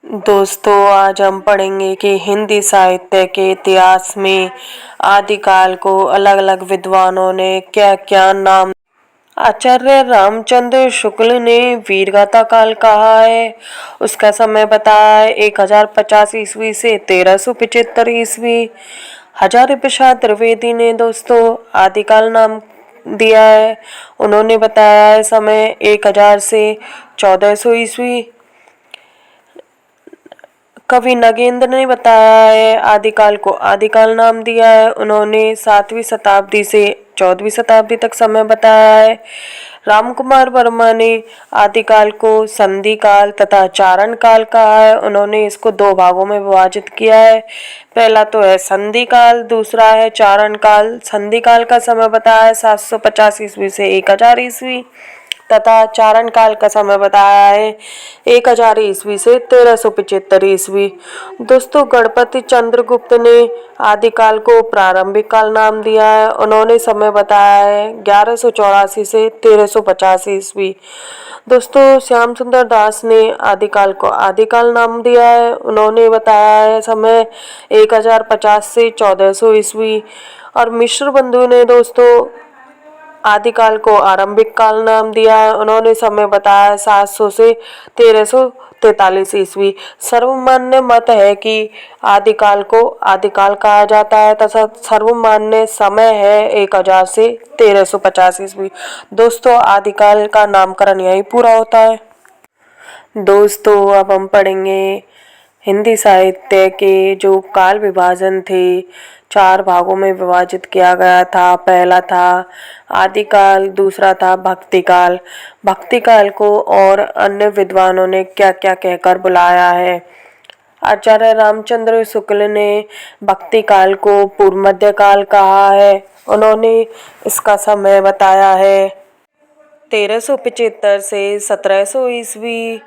दोस्तों, आज हम पढ़ेंगे कि हिंदी साहित्य के इतिहास में आदिकाल को अलग अलग विद्वानों ने क्या क्या नाम। आचार्य रामचंद्र शुक्ल ने वीरगाथा काल कहा है। उसका समय बताया है 1050 ईस्वी से 1375 ईस्वी। हजारी प्रसाद द्विवेदी ने दोस्तों आदिकाल नाम दिया है। उन्होंने बताया है समय 1000 से 1400 ईस्वी। कवि नगेंद्र ने बताया है आदिकाल को आदिकाल नाम दिया है। उन्होंने 7वीं शताब्दी से 14वीं शताब्दी तक समय बताया है। रामकुमार वर्मा ने आदिकाल को संधि काल तथा चारण काल कहा है। उन्होंने इसको दो भागों में विभाजित किया है। पहला तो है संधि काल, दूसरा है चारण काल। संधि काल का समय बताया है 750 ईस्वी से 1000 ईस्वी तथा चारण काल का समय बताया है 1000 ईस्वी से 1375 ईस्वी। दोस्तों, गणपति चंद्रगुप्त ने आदिकाल को प्रारंभिक काल नाम दिया है। उन्होंने समय बताया है 1184 से 1350 ईस्वी। दोस्तों, श्याम सुंदर दास ने आदिकाल को आदिकाल नाम दिया है। उन्होंने बताया है समय 1050 से 1400 ईस्वी। और मिश्र बंधु ने दोस्तों आदिकाल को आरंभिक काल नाम दिया है। उन्होंने समय बताया 700 से 1343 ईस्वी। सर्वमान्य मत है कि आदिकाल को आदिकाल कहा जाता है तथा सर्वमान्य समय है 1000 से 1350 ईस्वी। दोस्तों, आदिकाल का नामकरण यही पूरा होता है। दोस्तों, अब हम पढ़ेंगे हिंदी साहित्य के जो काल विभाजन थे, चार भागों में विभाजित किया गया था। पहला था आदिकाल, दूसरा था भक्तिकाल। भक्तिकाल को और अन्य विद्वानों ने क्या क्या कहकर बुलाया है। आचार्य रामचंद्र शुक्ल ने भक्तिकाल को पूर्व मध्य काल कहा है। उन्होंने इसका समय बताया है 1375 से 1700 ईस्वी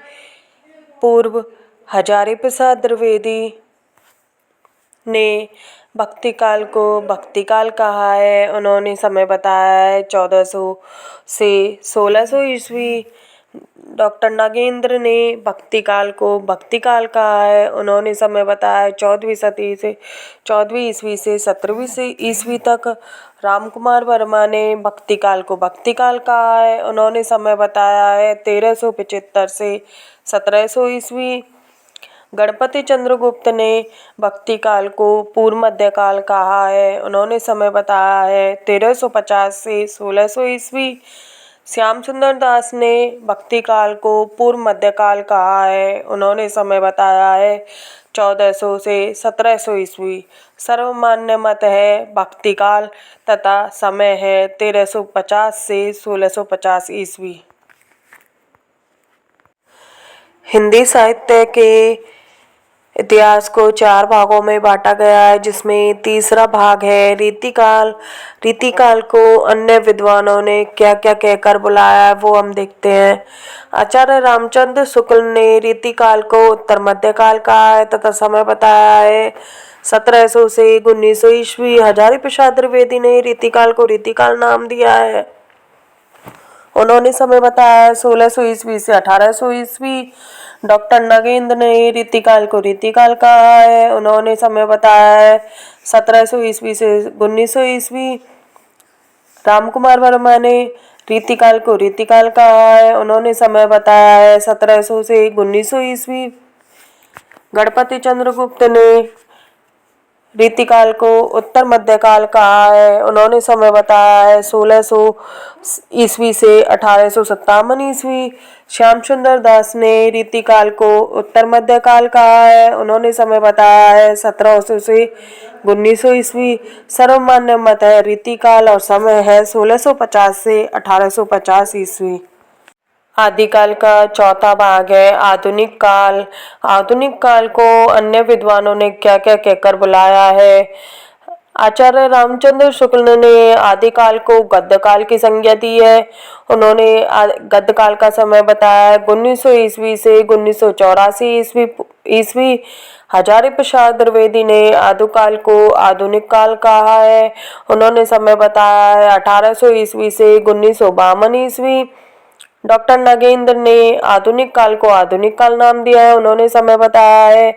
पूर्व। हजारी प्रसाद द्विवेदी ने भक्तिकाल को भक्तिकाल कहा है। उन्होंने समय बताया है 1400 से 1600 ईस्वी। डॉक्टर नागेंद्र ने भक्तिकाल को भक्तिकाल कहा है। उन्होंने समय बताया है 14वीं सदी से 14वीं ईस्वी से 17वीं ईस्वी तक। रामकुमार वर्मा ने भक्तिकाल को भक्तिकाल कहा है। उन्होंने समय बताया है 1375 से 1700 ईस्वी। गणपति चंद्रगुप्त ने भक्तिकाल को पूर्व मध्यकाल कहा है। उन्होंने समय बताया है 1350 से 1600 ईस्वी। श्याम सुंदर दास ने भक्तिकाल को पूर्व मध्यकाल कहा है। उन्होंने समय बताया है 1400 से 1700 ईस्वी। सर्वमान्य मत है भक्तिकाल तथा समय है 1350 से 1650 ईस्वी। हिंदी साहित्य के इतिहास को चार भागों में बांटा गया है, जिसमें तीसरा भाग है रीतिकाल। रीतिकाल को अन्य विद्वानों ने क्या क्या कहकर बुलाया है वो हम देखते हैं। आचार्य रामचंद्र शुक्ल ने रीतिकाल को उत्तर मध्यकाल कहा है तथा समय बताया है 1700 से 1900 ईस्वी। हजारी प्रसाद द्विवेदी ने रीतिकाल को रीतिकाल नाम दिया है। उन्होंने समय बताया है 1600 ईस्वी से 1800 ईस्वी। डॉक्टर नगेंद्र ने रीतिकाल को रीतिकाल कहा है। उन्होंने समय बताया है 1700 ईस्वी से 1900 ईस्वी। रामकुमार वर्मा ने रीतिकाल को रीतिकाल कहा है। उन्होंने समय बताया है 1700 से 1900 ईस्वी। गणपति चंद्रगुप्त ने रीतिकाल को उत्तर मध्यकाल कहा है। उन्होंने समय बताया है 1600 ईस्वी से 1857 ईस्वी। श्याम सुंदर दास ने रीतिकाल को उत्तर मध्यकाल कहा है। उन्होंने समय बताया है 1700 से 1900 ईस्वी। सर्वमान्य मत है रीतिकाल और समय है 1650 से 1850 ईस्वी। आदिकाल का चौथा भाग है आधुनिक काल। आधुनिक काल को अन्य विद्वानों ने क्या क्या कहकर बुलाया है। आचार्य रामचंद्र शुक्ल ने आदिकाल को गद्यकाल की संज्ञा दी है। उन्होंने गद्यकाल का समय बताया है 1900 ईस्वी से 1984 ईस्वी। हजारी प्रसाद द्विवेदी ने आदिकाल को आधुनिक काल कहा है। उन्होंने समय बताया है 1800 ईस्वी से 1952 ईस्वी। डॉक्टर नागेंद्र ने आधुनिक काल को आधुनिक काल नाम दिया है। उन्होंने समय बताया है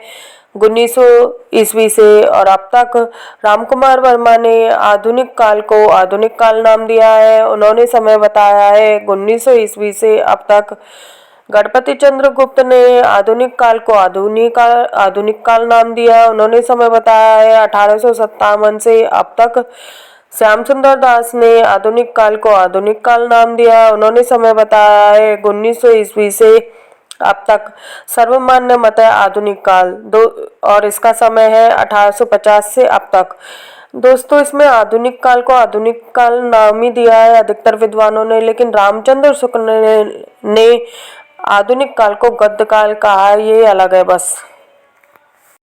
1900 ईस्वी से और अब तक। रामकुमार वर्मा ने आधुनिक काल को आधुनिक काल नाम दिया है। उन्होंने समय बताया है 1900 ईस्वी से अब तक। गणपति चंद्र गुप्त ने आधुनिक काल को आधुनिक काल नाम दिया है। उन्होंने समय बताया है 1857 से अब तक। श्याम सुंदर दास ने आधुनिक काल को आधुनिक काल नाम दिया है। उन्होंने समय बताया है 1900 ईस्वी से अब तक। सर्वमान्य मत है आधुनिक काल दो और इसका समय है 1850 से अब तक। दोस्तों, इसमें आधुनिक काल को आधुनिक काल नाम ही दिया है अधिकतर विद्वानों ने, लेकिन रामचंद्र शुक्ल ने आधुनिक काल को गद्य काल कहा है, ये अलग है बस।